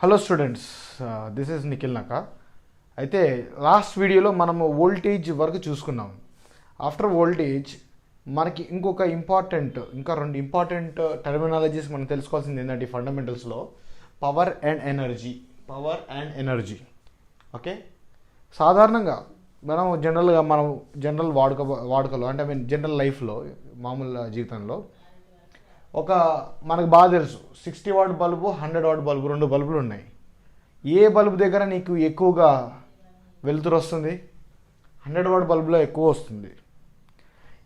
Hello students, this is Nikhil Naka. అయితే last వీడియోలో మనము వోల్టేజ్ వరకు చూసుకున్నాం. ఆఫ్టర్ వోల్టేజ్ మనకి ఇంకా రెండు ఇంపార్టెంట్ టర్మినాలజీస్ మనం తెలుసుకోవాల్సింది ఏంటంటే ఫండమెంటల్స్లో పవర్ అండ్ ఎనర్జీ. ఓకే, సాధారణంగా జనరల్ వాడుకలో అంటే జనరల్ లైఫ్లో మామూలు జీవితంలో మనకు బాగా తెలుసు 60 వాట్ బల్బు 100 వాట్ బల్బు, రెండు బల్బులు ఉన్నాయి. ఏ బల్బు దగ్గర నీకు ఎక్కువగా వెలుతురు వస్తుంది? 100 వాట్ బల్బులో ఎక్కువ వస్తుంది.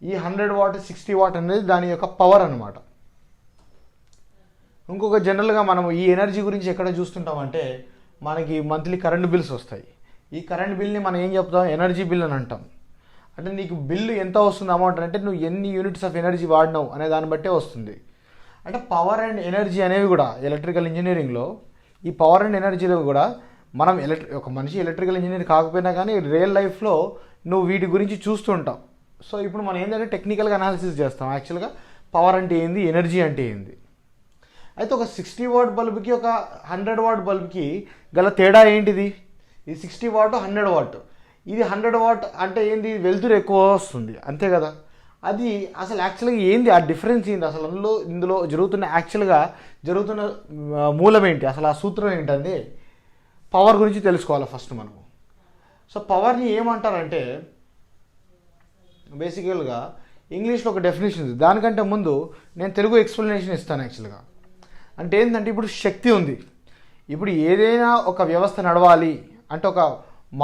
ఈ 100 వాట్ 60 వాట్ అనేది దాని యొక్క పవర్ అన్నమాట. జనరల్గా మనం ఈ ఎనర్జీ గురించి ఎక్కడ చూస్తుంటామంటే మనకి మంత్లీ కరెంట్ బిల్స్ వస్తాయి. ఈ కరెంట్ బిల్ని మనం ఏం చెప్తాం? ఎనర్జీ బిల్ అని అంటాం. అంటే నీకు బిల్లు ఎంత వస్తుంది అమౌంట్ అంటే నువ్వు ఎన్ని యూనిట్స్ ఆఫ్ ఎనర్జీ వాడినావు అనే దాన్ని బట్టే వస్తుంది. అంటే పవర్ అండ్ ఎనర్జీ అనేవి కూడా ఎలక్ట్రికల్ ఇంజనీరింగ్లో ఈ పవర్ అండ్ ఎనర్జీలో కూడా మనం ఒక మనిషి ఎలక్ట్రికల్ ఇంజనీర్ కాకపోయినా కానీ రియల్ లైఫ్లో నువ్వు వీటి గురించి చూస్తుంటావు. సో ఇప్పుడు మనం ఏంటంటే టెక్నికల్గా అనాలిసిస్ చేస్తాం. యాక్చువల్గా పవర్ అంటే ఏంది, ఎనర్జీ అంటే ఏంది. అయితే ఒక 60 వాట్ బల్బుకి ఒక 100 వాట్ బల్బుకి గల తేడా ఏంటిది? ఇది 60 వాట్ 100 వాట్. ఇది 100 వాట్ అంటే ఏంది? వెలుతురు ఎక్కువ వస్తుంది, అంతే కదా. అది అసలు యాక్చువల్గా ఏంది, ఆ డిఫరెన్స్ ఏంది, అసలు ఇందులో జరుగుతున్న మూలం ఏంటి, అసలు ఆ సూత్రం ఏంటంటే పవర్ గురించి తెలుసుకోవాలి ఫస్ట్ మనము. సో పవర్ని ఏమంటారంటే బేసికల్గా ఇంగ్లీష్లో ఒక డెఫినేషన్ ఉంది. దానికంటే ముందు నేను తెలుగు ఎక్స్ప్లెనేషన్ ఇస్తాను. యాక్చువల్గా అంటే ఏంటంటే ఇప్పుడు శక్తి ఉంది. ఇప్పుడు ఏదైనా ఒక వ్యవస్థ నడవాలి అంటే ఒక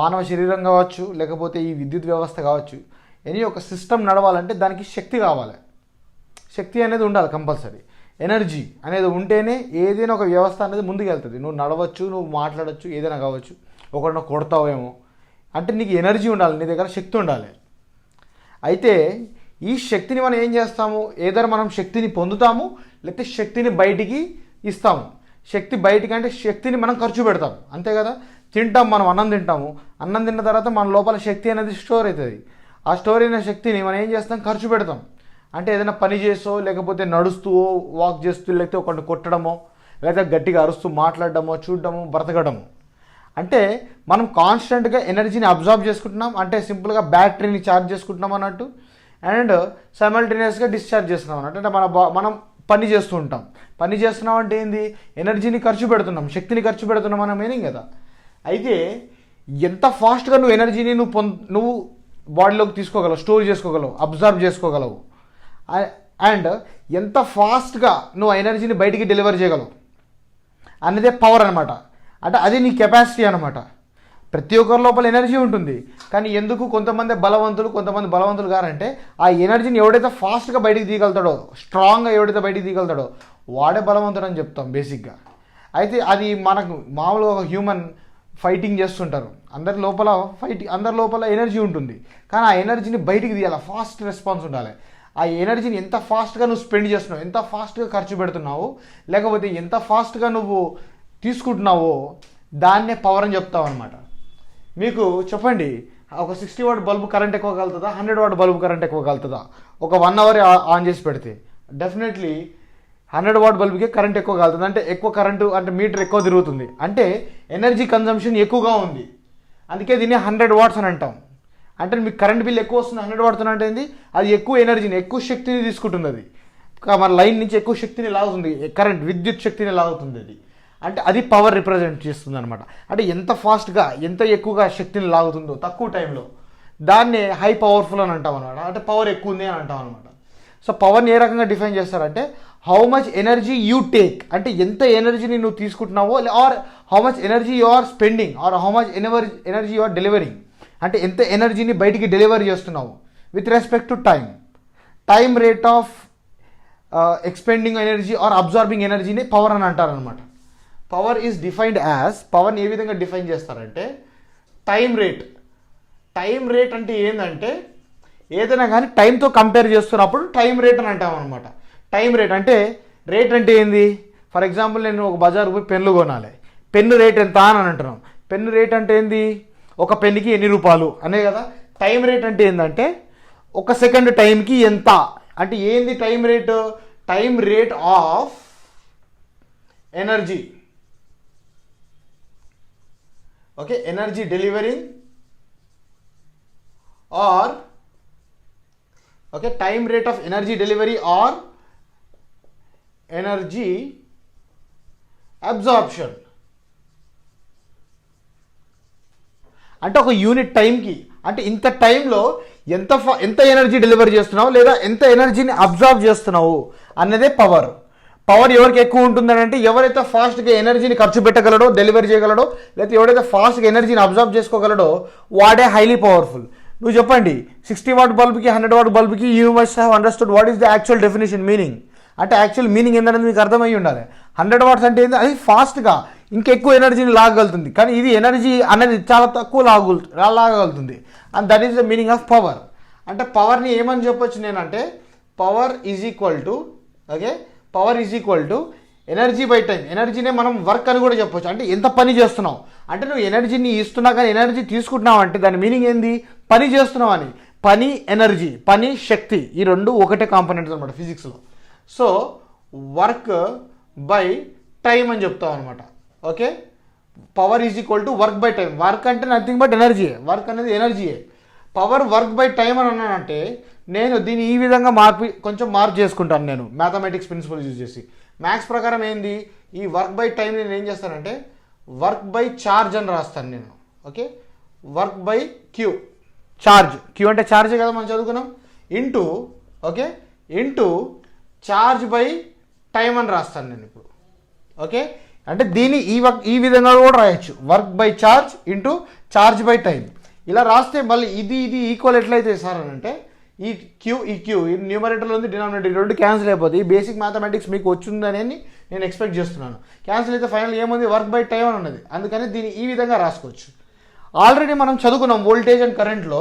మానవ శరీరం కావచ్చు, లేకపోతే ఈ విద్యుత్ వ్యవస్థ కావచ్చు, ఒక సిస్టమ్ నడవాలంటే దానికి శక్తి కావాలి. శక్తి అనేది ఉండాలి కంపల్సరీ. ఎనర్జీ అనేది ఉంటేనే ఏదైనా ఒక వ్యవస్థ అనేది ముందుకు వెళ్తుంది. నువ్వు నడవచ్చు, నువ్వు మాట్లాడవచ్చు, ఏదైనా కావచ్చు. ఒకరిని కొడతావేమో అంటే నీకు ఎనర్జీ ఉండాలి, నీ దగ్గర శక్తి ఉండాలి. అయితే ఈ శక్తిని మనం ఏం చేస్తాము? ఏదైనా మనం శక్తిని పొందుతాము, లేకపోతే శక్తిని బయటికి ఇస్తాము. శక్తి బయటికి అంటే శక్తిని మనం ఖర్చు పెడతాం, అంతే కదా. తింటాం, మనం అన్నం తింటాము. అన్నం తిన్న తర్వాత మన లోపల శక్తి అనేది స్టోర్ అవుతుంది. ఆ స్టోర్ అయిన శక్తిని మనం ఏం చేస్తాం? ఖర్చు పెడతాం. అంటే ఏదైనా పని చేసో, లేకపోతే నడుస్తూ వాక్ చేస్తూ, లేకపోతే ఒకరిని కొట్టడమో, లేకపోతే గట్టిగా అరుస్తూ మాట్లాడడమో, చూడడము, బ్రతకడము. అంటే మనం కాన్స్టెంట్గా ఎనర్జీని అబ్జార్బ్ చేసుకుంటున్నాం. అంటే సింపుల్గా బ్యాటరీని ఛార్జ్ చేసుకుంటున్నాం అన్నట్టు, అండ్ సైమల్టేనియస్గా డిశ్చార్జ్ చేస్తున్నాం అన్నట్టు. అంటే మనం పని చేస్తూ ఉంటాం. పని చేస్తున్నాం అంటే ఏంది? ఎనర్జీని ఖర్చు పెడుతున్నాం, శక్తిని ఖర్చు పెడుతున్నాం అన్న మీనింగ్ కదా. అయితే ఎంత ఫాస్ట్గా నువ్వు ఎనర్జీని నువ్వు బాడీలోకి తీసుకోగలవు, స్టోర్ చేసుకోగలవు, అబ్జర్వ్ చేసుకోగలవు, అండ్ ఎంత ఫాస్ట్గా నువ్వు ఎనర్జీని బయటికి డెలివర్ చేయగలవు అనేదే పవర్ అనమాట. అంటే అది నీ కెపాసిటీ అనమాట. ప్రతి ఒక్కరి లోపల ఎనర్జీ ఉంటుంది. కానీ ఎందుకు కొంతమంది బలవంతులు గారంటే ఆ ఎనర్జీని ఎవడైతే ఫాస్ట్గా బయటికి తీయగలుగుతాడో, స్ట్రాంగ్గా ఎవడైతే బయటికి తీయగలుగుతాడో వాడే బలవంతుడు అని చెప్తాం బేసిక్గా. అయితే అది మనకు మామూలుగా ఒక హ్యూమన్ ఫైటింగ్ చేస్తుంటారు. అందరి లోపల ఎనర్జీ ఉంటుంది. కానీ ఆ ఎనర్జీని బయటికి తీయాలి, ఫాస్ట్ రెస్పాన్స్ ఉండాలి. ఆ ఎనర్జీని ఎంత ఫాస్ట్గా నువ్వు స్పెండ్ చేస్తున్నావు, ఎంత ఫాస్ట్గా ఖర్చు పెడుతున్నావు, లేకపోతే ఎంత ఫాస్ట్గా నువ్వు తీసుకుంటున్నావో దాన్నే పవర్ అని చెప్తావు అనమాట. మీకు చెప్పండి, ఒక 60 వాట్ బల్బు కరెంట్ ఎక్కువ కలుగుతుందా? 100 వాట్ బల్బు కరెంట్ ఎక్కువ కలుగుతుందా? ఒక 1 అవర్ ఆన్ చేసి పెడితే డెఫినెట్లీ 100 వాట్ బల్బుకి కరెంట్ ఎక్కువ కలుగుతుంది. అంటే ఎక్కువ కరెంటు అంటే మీటర్ ఎక్కువ తిరుగుతుంది, అంటే ఎనర్జీ కన్జంప్షన్ ఎక్కువగా ఉంది. అందుకే దీన్ని 100 వాట్స్ అని అంటాం. అంటే మీకు కరెంట్ బిల్ ఎక్కువ వస్తుంది 100 వాట్స్ అంటే ఏంది? అది ఎక్కువ ఎనర్జీని, ఎక్కువ శక్తిని తీసుకుంటుంది. అది మన లైన్ నుంచి ఎక్కువ శక్తిని లాగుతుంది, విద్యుత్ శక్తిని లాగుతుంది అది. అంటే అది పవర్ రిప్రజెంట్ చేస్తుంది అనమాట. అంటే ఎంత ఫాస్ట్గా, ఎంత ఎక్కువగా శక్తిని లాగుతుందో తక్కువ టైంలో, దాన్నే హై పవర్ఫుల్ అని అంటాం అనమాట. అంటే పవర్ ఎక్కువ ఉంది అని అంటాం అనమాట. సో పవర్ని ఏ రకంగా డిఫైన్ చేస్తారంటే how much energy you take, అంటే ఎంత ఎనర్జీని నువ్వు తీసుకుంటున్నావో, or how much energy you are spending, or how much energy you are delivering. అంటే ఎంత ఎనర్జీని బయటికి డెలివర్ చేస్తున్నావు with respect to time rate of expending energy or absorbing ఎనర్జీని పవర్ అని అంటారనమాట. పవర్ ఈజ్ డిఫైన్డ్ యాజ్, పవర్ని ఏ విధంగా డిఫైన్ చేస్తారంటే టైం రేట్ అంటే ఏంటంటే ఏదైనా కానీ టైంతో కంపేర్ చేస్తున్నప్పుడు టైం రేట్ అని అంటాం అనమాట. టైం రేట్ అంటే ఏంది? ఫర్ ఎగ్జాంపుల్ నేను ఒక బజార్ పోయి పెన్ను కొనాలి, పెన్ను రేట్ ఎంత అని అంటున్నాం. పెన్ను రేట్ అంటే ఏంది? ఒక పెన్నుకి ఎన్ని రూపాయలు అనే కదా. టైం రేట్ అంటే ఏంటంటే ఒక సెకండ్ టైంకి ఎంత అంటే ఏంది time rate? Time rate of energy. Okay, energy delivering or okay time rate of energy delivery or energy absorption. అంటే ఒక యూనిట్ టైంకి, అంటే ఇంత టైంలో ఎంత ఎనర్జీ డెలివరీ చేస్తున్నావు లేదా ఎంత ఎనర్జీని అబ్జార్బ్ చేస్తున్నావు అన్నదే పవర్. పవర్ ఎవరికి ఎక్కువ ఉంటుందని అంటే ఎవరైతే ఫాస్ట్గా ఎనర్జీని ఖర్చు పెట్టగలడో, డెలివరీ చేయగలడో, లేకపోతే ఎవరైతే ఫాస్ట్గా ఎనర్జీని అబ్జార్బ్ చేసుకోగలడో వాడే హైలీ పవర్ఫుల్. నువ్వు చెప్పండి 60 వాట్ బల్బ్కి 100 వాట్ బల్బ్కి you must have understood what is the actual definition meaning. అంటే యాక్చువల్ మీనింగ్ ఏంటనేది మీకు అర్థమయ్యి ఉండాలి. 100 వాట్స్ అంటే ఏంటి, అది ఫాస్ట్గా ఇంకా ఎక్కువ ఎనర్జీని లాగగలుగుతుంది, కానీ ఇది ఎనర్జీ అనేది చాలా తక్కువ లాగగలుగుతుంది. And that is the meaning of power. అంటే పవర్ని ఏమని చెప్పొచ్చు నేనంటే power is equal to okay power is equal to energy by time. ఎనర్జీనే మనం వర్క్ అని కూడా చెప్పొచ్చు. అంటే ఎంత పని చేస్తున్నావు, అంటే నువ్వు ఎనర్జీని ఇస్తున్నా కానీ ఎనర్జీ తీసుకుంటున్నావు అంటే దాని మీనింగ్ ఏంది, పని చేస్తున్నావు అని. పని ఎనర్జీ, పని శక్తి, ఈ రెండు ఒకటే కాంపోనెంట్స్ అనమాట ఫిజిక్స్లో. సో వర్క్ బై టైం అని చెప్తాం అనమాట. Okay, power is equal to work by time. Work అంటే నథింగ్ బట్ ఎనర్జీయే, వర్క్ అనేది ఎనర్జీయే. పవర్ వర్క్ బై టైం అని అన్నానంటే నేను దీన్ని ఈ విధంగా కొంచెం మార్పు చేసుకుంటాను నేను మ్యాథమెటిక్స్ ప్రిన్సిపల్ యూజ్ చేసి. మ్యాథ్స్ ప్రకారం ఏంది, ఈ వర్క్ బై టైం నేను ఏం చేస్తానంటే వర్క్ బై ఛార్జ్ అని రాస్తాను నేను. Okay, work by Q, charge, Q అంటే ఛార్జే కదా మనం చదువుకున్నాం, into okay into charge by time అని రాస్తాను నేను ఇప్పుడు. ఓకే, అంటే దీన్ని ఈ విధంగా కూడా రాయొచ్చు, work by charge into charge by time. ఇలా రాస్తే మళ్ళీ ఇది ఈక్వల్ ఎట్లయితే సార్ అని అంటే ఈ క్యూ ఈ న్యూమరేటర్లో ఉంది, డినామినేటర్, ఈ రెండు క్యాన్సిల్ అయిపోతుంది. ఈ బేసిక్ మ్యాథమెటిక్స్ మీకు వచ్చిందని నేను ఎక్స్పెక్ట్ చేస్తున్నాను. క్యాన్సిల్ అయితే ఫైనల్ ఏముంది, వర్క్ బై టైం అని ఉన్నది. అందుకని దీన్ని ఈ విధంగా రాసుకోవచ్చు. ఆల్రెడీ మనం చదువుకున్నాం వోల్టేజ్ అండ్ కరెంట్లో.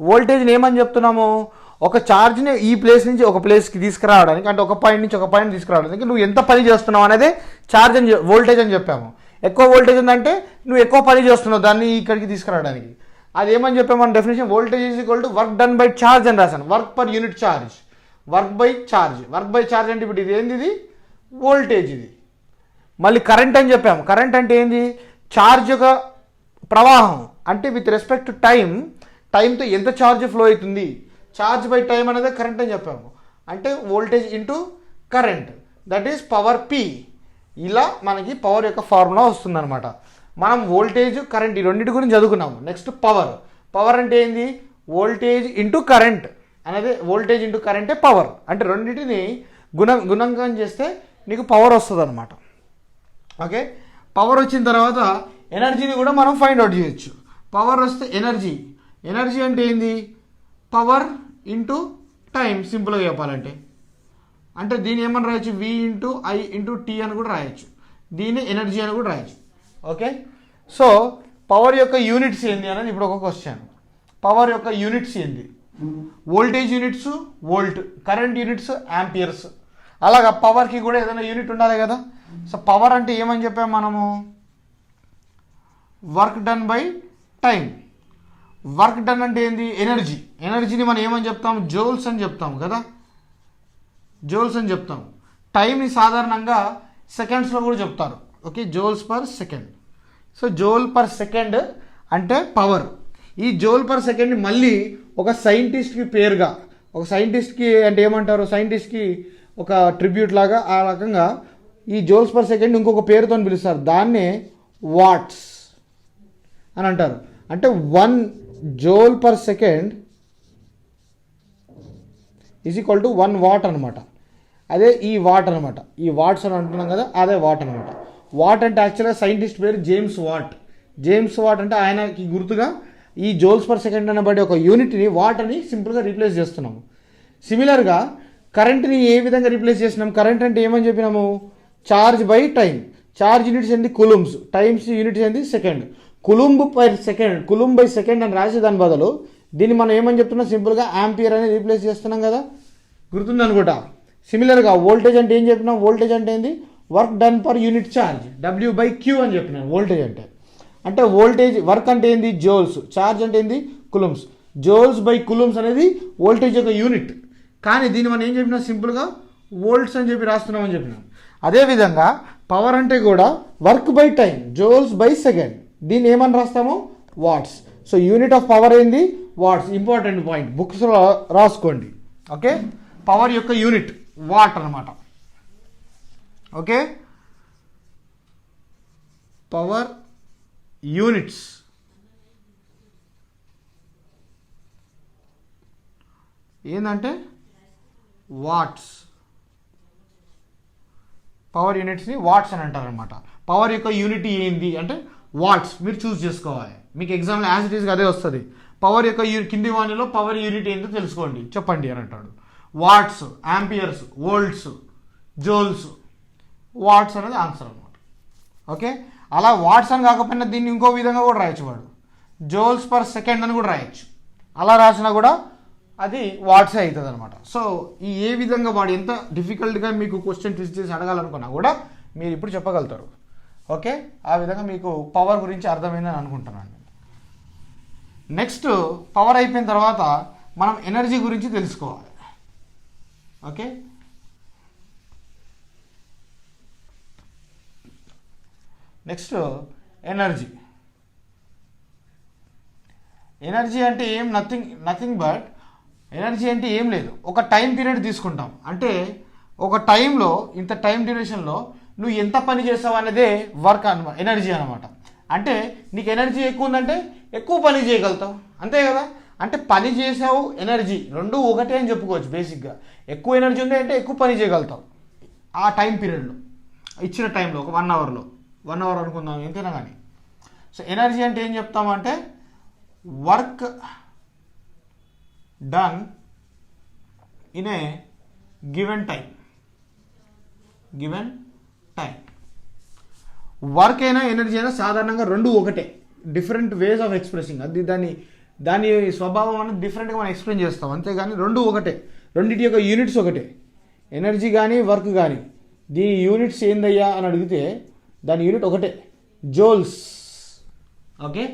వోల్టేజ్ని ఏమని చెప్తున్నాము, ఒక ఛార్జ్ని ఈ ప్లేస్ నుంచి ఒక ప్లేస్కి తీసుకురావడానికి, అంటే ఒక పాయింట్ నుంచి ఒక పాయింట్ తీసుకురావడానికి నువ్వు ఎంత పని చేస్తున్నావు అనేది ఛార్జ్ అని వోల్టేజ్ అని చెప్పాము. ఎక్కువ వోల్టేజ్ ఉందంటే నువ్వు ఎక్కువ పని చేస్తున్నావు దాన్ని ఇక్కడికి తీసుకురావడానికి. అది ఏమని చెప్పాము మన definition, voltage is equal to work done by charge అని రాశాను. Work per unit charge, work by charge. Work by charge అంటే ఇప్పుడు ఇది ఏంది, ఇది వోల్టేజ్. ఇది మళ్ళీ కరెంట్ అని చెప్పాము. కరెంట్ అంటే ఏంది, ఛార్జ్ యొక్క ప్రవాహం, అంటే విత్ రెస్పెక్ట్ టు టైంతో ఎంత ఛార్జ్ ఫ్లో అవుతుంది, ఛార్జ్ బై టైం అనేది కరెంట్ అని చెప్పాము. అంటే voltage into current, that is power P. ఇలా మనకి పవర్ యొక్క ఫార్ములా వస్తుందన్నమాట. మనం వోల్టేజ్ కరెంట్ ఈ రెండింటి గురించి చదువుకున్నాము. Next power. పవర్ అంటే ఏంది, వోల్టేజ్ ఇంటూ కరెంట్ అనేది, వోల్టేజ్ ఇంటూ కరెంటే పవర్. అంటే రెండింటిని గుణంకం చేస్తే నీకు పవర్ వస్తుంది అనమాట. ఓకే, పవర్ వచ్చిన తర్వాత ఎనర్జీని కూడా మనం ఫైండ్ అవుట్ చేయొచ్చు. పవర్ వస్తే ఎనర్జీ అంటే ఏంది, పవర్ ఇంటూ టైం. సింపుల్గా చెప్పాలంటే అంటే దీన్ని ఏమని రాయొచ్చు, V into I into tea అని కూడా రాయొచ్చు. దీన్ని ఎనర్జీ అని కూడా రాయొచ్చు. ఓకే, సో పవర్ యొక్క యూనిట్స్ ఏంది అనేది ఇప్పుడు ఒక క్వశ్చన్. పవర్ యొక్క యూనిట్స్ ఏంది, voltage units volt, current units amperes. అలాగా పవర్కి కూడా ఏదైనా యూనిట్ ఉండాలి కదా. సో పవర్ అంటే ఏమని చెప్పాము మనము, work done by time. Work done అంటే ఏంది, ఎనర్జీని మనం ఏమని చెప్తాము, జోల్స్ అని చెప్తాము కదా, జోల్స్ అని చెప్తాము. టైంని సాధారణంగా సెకండ్స్లో కూడా చెప్తారు. Okay, joules per second. So joule per second అంటే పవర్. ఈ జోల్ పర్ సెకండ్ మళ్ళీ ఒక సైంటిస్ట్కి పేరుగా, ఒక సైంటిస్ట్కి అంటే ఏమంటారు, సైంటిస్ట్కి ఒక ట్రిబ్యూట్ లాగా ఆ రకంగా ఈ జోల్స్ పర్ సెకండ్ ఇంకొక పేరుతో పిలుస్తారు. దాన్నే వాట్స్ అని అంటారు. అంటే 1 joule per second is equal to 1 watt అనమాట. అదే ఈ వాట్ అనమాట. ఈ వాట్స్ అని అంటున్నాం కదా, అదే వాట్ అనమాట. వాట్ అంటే యాక్చువల్గా సైంటిస్ట్ పేరు జేమ్స్ వాట్ అంటే ఆయనకి గుర్తుగా ఈ జోల్స్ పర్ సెకండ్ అనబడే ఒక యూనిట్ని వాట్ అని సింపుల్గా రీప్లేస్ చేస్తున్నాము. సిమిలర్గా కరెంట్ని ఏ విధంగా రీప్లేస్ చేసినాం, కరెంట్ అంటే ఏమని చెప్పినాము, charge by time. Charge units ఏంటి, కులుమ్స్. టైమ్స్ యూనిట్స్ ఏంటి, సెకండ్. కులుంబ్ బై సెకండ్ అని రాసే దాని బదులు దీన్ని మనం ఏమని చెప్తున్నాం, సింపుల్గా యాంపియర్ అని రీప్లేస్ చేస్తున్నాం కదా, గుర్తుందనుకుంటా. సిమిలర్గా వోల్టేజ్ అంటే ఏం చెప్పినాం, వోల్టేజ్ అంటే ఏంది, work done per unit charge, W by Q అని చెప్పినాను వోల్టేజ్ అంటే వోల్టేజ్. వర్క్ అంటే ఏంది, జోల్స్. ఛార్జ్ అంటే ఏంది, కులుమ్స్. జోల్స్ బై కులుమ్స్ అనేది వోల్టేజ్ యొక్క యూనిట్. కానీ దీన్ని మనం ఏం చెప్పినా, సింపుల్గా వోల్ట్స్ అని చెప్పి రాస్తున్నామని చెప్పినాం. అదేవిధంగా పవర్ అంటే కూడా work by time, joules by second. దీన్ని ఏమని రాస్తాము? Watts. So unit of power ఏంది? వాట్స్. ఇంపార్టెంట్ పాయింట్, బుక్స్లో రాసుకోండి. ఓకే, పవర్ యొక్క యూనిట్ వాట్ అనమాట. ఓకే, పవర్ యూనిట్స్ ఏంటంటే వాట్స్. పవర్ యూనిట్స్ని వాట్స్ అని అంటారనమాట. పవర్ యొక్క యూనిట్ ఏంది అంటే వాట్స్. మీరు చూస్ చేసుకోవాలి, మీకు ఎగ్జామ్లో యాజ్ ఇట్ ఈస్గా అదే వస్తుంది. పవర్ యొక్క కింది వాణిలో పవర్ యూనిట్ ఏంటో తెలుసుకోండి, చెప్పండి అని అంటాడు. Watts, amperes, volts, joules. Watts అనేది ఆన్సర్ అనమాట. ఓకే, అలా వాట్స్ అని కాకపోయినా దీన్ని ఇంకో విధంగా కూడా రాయొచ్చు. వాడు జోల్స్ పర్ సెకండ్ అని కూడా రాయొచ్చు. అలా రాసినా కూడా అది వాట్సే అవుతుంది అనమాట. సో ఈ ఏ విధంగా వాడు ఎంత డిఫికల్ట్గా మీకు క్వశ్చన్ ట్విస్ట్ చేసి అడగాలనుకున్నా కూడా మీరు ఇప్పుడు చెప్పగలుగుతారు. ఓకే, ఆ విధంగా మీకు పవర్ గురించి అర్థమైందని అనుకుంటున్నాను. నెక్స్ట్ పవర్ అయిపోయిన తర్వాత మనం ఎనర్జీ గురించి తెలుసుకోవాలి. Okay, next energy. ఎనర్జీ అంటే నథింగ్ బట్ ఎనర్జీ అంటే ఏం లేదు, ఒక టైం పీరియడ్ తీసుకుంటాం. అంటే ఒక టైంలో ఇంత టైం డ్యూరేషన్లో నువ్వు ఎంత పని చేస్తావు అనేదే వర్క్ అనమాట, ఎనర్జీ అనమాట. అంటే నీకు ఎనర్జీ ఎక్కువ ఉందంటే ఎక్కువ పని చేయగలుగుతావు, అంతే కదా. అంటే పని చేసావు, ఎనర్జీ రెండు ఒకటే అని చెప్పుకోవచ్చు బేసిక్గా. ఎక్కువ ఎనర్జీ ఉంది అంటే ఎక్కువ పని చేయగలుగుతావు ఆ టైం పీరియడ్లో, ఇచ్చిన టైంలో. ఒక 1 అవర్లో, 1 అవర్ అనుకుందాం ఎంతైనా కానీ. సో ఎనర్జీ అంటే ఏం చెప్తామంటే work done in a given time. Work అయినా ఎనర్జీ అయినా సాధారణంగా రెండు ఒకటే, డిఫరెంట్ వేస్ ఆఫ్ ఎక్స్ప్రెసింగ్. అది దాని స్వభావం అనేది డిఫరెంట్గా మనం ఎక్స్ప్లెయిన్ చేస్తాం, అంతేగాని రెండు ఒకటే. రెండింటి యొక్క యూనిట్స్ ఒకటే. ఎనర్జీ కానీ వర్క్ కానీ దీని యూనిట్స్ ఏందయ్యా అని అడిగితే దాని యూనిట్ ఒకటే, జోల్స్. ఓకే,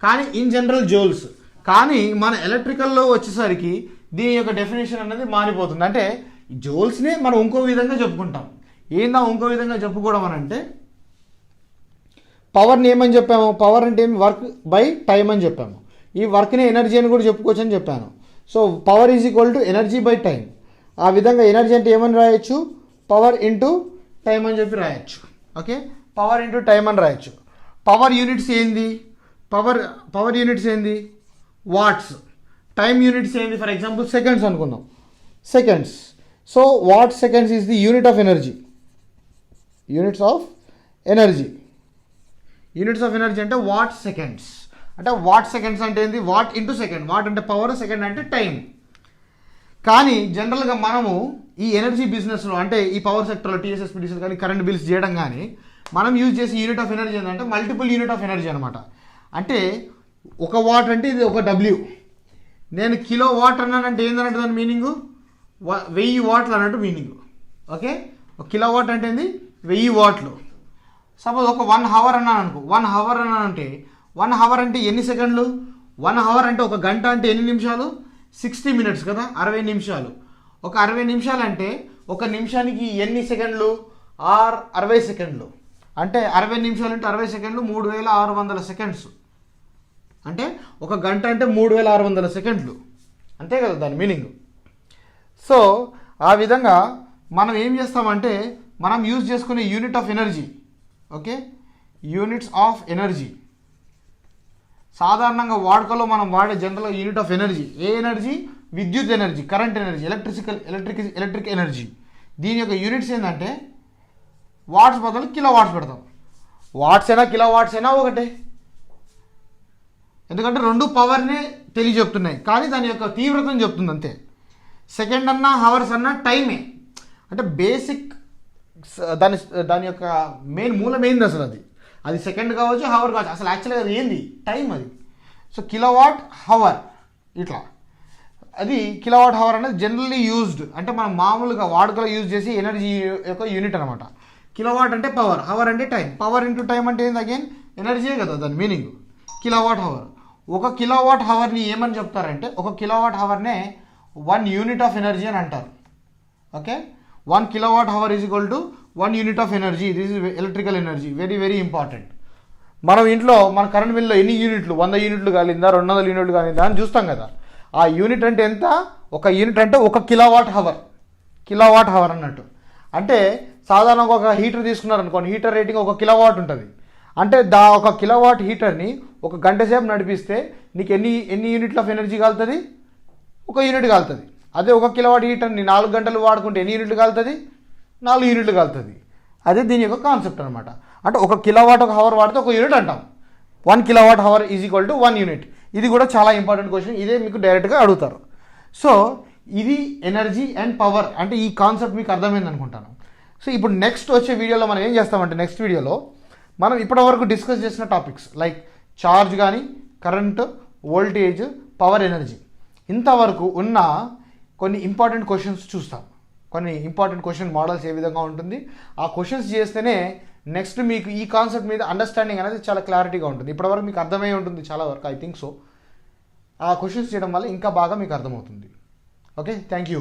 కానీ ఇన్ జనరల్ జోల్స్. కానీ మన ఎలక్ట్రికల్లో వచ్చేసరికి దీని యొక్క డెఫినేషన్ అనేది మారిపోతుంది. అంటే జోల్స్నే మనం ఇంకో విధంగా చెప్పుకుంటాం. ఏందా ఇంకో విధంగా చెప్పుకోవడం అని అంటే పవర్ని ఏమని చెప్పాము? పవర్ అంటే ఏమి? వర్క్ బై టైం అని చెప్పాము. ఈ వర్క్ని ఎనర్జీ అని కూడా చెప్పుకోవచ్చు అని చెప్పాను. So power is equal to energy by time. ఆ విధంగా ఎనర్జీ అంటే ఏమని రాయొచ్చు? పవర్ ఇంటూ టైం అని చెప్పి రాయొచ్చు. ఓకే, పవర్ ఇంటూ టైం అని రాయొచ్చు. పవర్ యూనిట్స్ ఏంది? పవర్ యూనిట్స్ ఏంది? వాట్స్. టైం యూనిట్స్ ఏంది? ఫర్ ఎగ్జాంపుల్ సెకండ్స్ అనుకుందాం, seconds. So what seconds is the unit of energy. Units of energy అంటే వాట్ సెకండ్స్. అంటే వాట్ సెకండ్స్ అంటే ఏంది? What into second. వాట్ అంటే పవర్, సెకండ్ అంటే టైం. కానీ జనరల్గా మనము ఈ ఎనర్జీ బిజినెస్లో, అంటే ఈ పవర్ సెక్టర్లో టీఎస్ఎస్పీటీసీలు కానీ కరెంట్ బిల్స్ చేయడం కానీ మనం యూజ్ చేసే యూనిట్ ఆఫ్ ఎనర్జీ ఏంటంటే మల్టిపుల్ యూనిట్ ఆఫ్ ఎనర్జీ అనమాట. అంటే ఒక వాట్ అంటే ఇది ఒక డబ్ల్యూ. నేను కిలో వాట్ అన్నానంటే ఏంటంటే దాని మీనింగు 1000 వాట్లు అన్నట్టు మీనింగ్. ఓకే, ఒక కిలో వాట్ అంటే ఏంది? 1000 వాట్లు. సపోజ్ ఒక 1 అవర్ అన్నాను అనుకో. 1 అవర్ అన్నానంటే 1 అవర్ అంటే ఎన్ని సెకండ్లు? 1 అవర్ అంటే ఒక గంట అంటే ఎన్ని నిమిషాలు? 60 మినిట్స్ కదా, 60 నిమిషాలు. ఒక 60 నిమిషాలు అంటే ఒక నిమిషానికి ఎన్ని సెకండ్లు? 60 సెకండ్లు. అంటే 60 నిమిషాలు అంటే 60 సెకండ్లు 3600 సెకండ్స్. అంటే ఒక గంట అంటే 3600 సెకండ్లు, అంతే కదా దాని మీనింగ్. సో ఆ విధంగా మనం ఏం చేస్తామంటే మనం యూజ్ చేసుకునే unit of energy. Okay, units of energy సాధారణంగా వాడుకలో మనం వాడే జనరల్ యూనిట్ ఆఫ్ ఎనర్జీ. ఏ ఎనర్జీ? విద్యుత్ energy, current energy, electric energy. దీని యొక్క యూనిట్స్ ఏంటంటే వాట్స్ బదులు కిలో వాట్స్ పెడతాం. వాట్స్ అయినా కిలో వాట్స్ అయినా ఒకటే, ఎందుకంటే రెండు పవర్నే తెలియజెప్తున్నాయి, కానీ దాని యొక్క తీవ్రతను చెప్తుంది అంతే. సెకండ్ అన్నా హవర్స్ అన్నా టైమే. అంటే బేసిక్ దాని యొక్క మెయిన్ మూలం ఏంది అసలు? అది సెకండ్ కావచ్చు, హవర్ కావచ్చు. అసలు యాక్చువల్గా అది ఏంది? టైం అది. సో కిలోవాట్ హవర్ ఇట్లా. అది కిలోవాట్ హవర్ అనేది జనరల్లీ యూజ్డ్, అంటే మనం మామూలుగా వాడుకలో యూజ్ చేసి ఎనర్జీ యొక్క యూనిట్ అనమాట. కిలోవాట్ అంటే పవర్, హవర్ అంటే టైం. పవర్ ఇంటూ టైం అంటే ఏంది? అగైన్ ఎనర్జీయే కదా దాని మీనింగ్. Kilowatt hour. ఒక కిలోవాట్ హవర్ని ఏమని చెప్తారంటే ఒక కిలోవాట్ హవర్నే 1 యూనిట్ ఆఫ్ ఎనర్జీ అని అంటారు. Okay, 1 kilowatt hour is equal to 1 unit of energy. This is electrical energy. Very, very important. మనం ఇంట్లో మన కరెంట్ బిల్లో ఎన్ని యూనిట్లు 100 యూనిట్లు కాలిందా 200 యూనిట్లు కాలిందా అని చూస్తాం కదా. ఆ యూనిట్ అంటే ఎంత, ఒక యూనిట్ అంటే 1 కిలోవాట్ హవర్ అన్నట్టు. అంటే సాధారణంగా ఒక హీటర్ తీసుకున్నారనుకోండి, హీటర్ రేటింగ్ 1 కిలోవాట్ ఉంటుంది. అంటే 1 కిలోవాట్ హీటర్ని 1 గంట సేపు నడిపిస్తే నీకు ఎన్ని యూనిట్ల ఆఫ్ ఎనర్జీ కాలుతుంది, 1 యూనిట్ కాలుతుంది. అదే 1 కిలోవాట్ హీటర్ని 4 గంటలు వాడుకుంటే ఎన్ని యూనిట్లు కాలుతుంది, 4 యూనిట్లు కాలుతుంది. అదే దీని యొక్క కాన్సెప్ట్ అనమాట. అంటే 1 కిలోవాట్ ఒక హవర్ వాడితే 1 యూనిట్ అంటాం. 1 kilowatt hour is equal to 1 unit. ఇది కూడా చాలా ఇంపార్టెంట్ క్వశ్చన్, ఇదే మీకు డైరెక్ట్గా అడుగుతారు. సో ఇది ఎనర్జీ అండ్ పవర్, అంటే ఈ కాన్సెప్ట్ మీకు అర్థమైంది అనుకుంటాను. సో ఇప్పుడు నెక్స్ట్ వచ్చే వీడియోలో మనం ఏం చేస్తామంటే, నెక్స్ట్ వీడియోలో మనం ఇప్పటివరకు డిస్కస్ చేసిన టాపిక్స్ లైక్ చార్జ్ కానీ, కరెంట్, వోల్టేజ్, పవర్, ఎనర్జీ, ఇంతవరకు ఉన్న కొన్ని ఇంపార్టెంట్ క్వశ్చన్స్ చూస్తాం. కొన్ని ఇంపార్టెంట్ క్వశ్చన్ మోడల్స్ ఏ విధంగా ఉంటుంది, ఆ క్వశ్చన్స్ చేస్తేనే నెక్స్ట్ మీకు ఈ కాన్సెప్ట్ మీద అండర్స్టాండింగ్ అనేది చాలా క్లారిటీగా ఉంటుంది. ఇప్పటివరకు మీకు అర్థమై ఉంటుంది చాలా వరకు, ఐ థింక్ సో. ఆ క్వశ్చన్స్ చేయడం వల్ల ఇంకా బాగా మీకు అర్థమవుతుంది. Okay, thank you.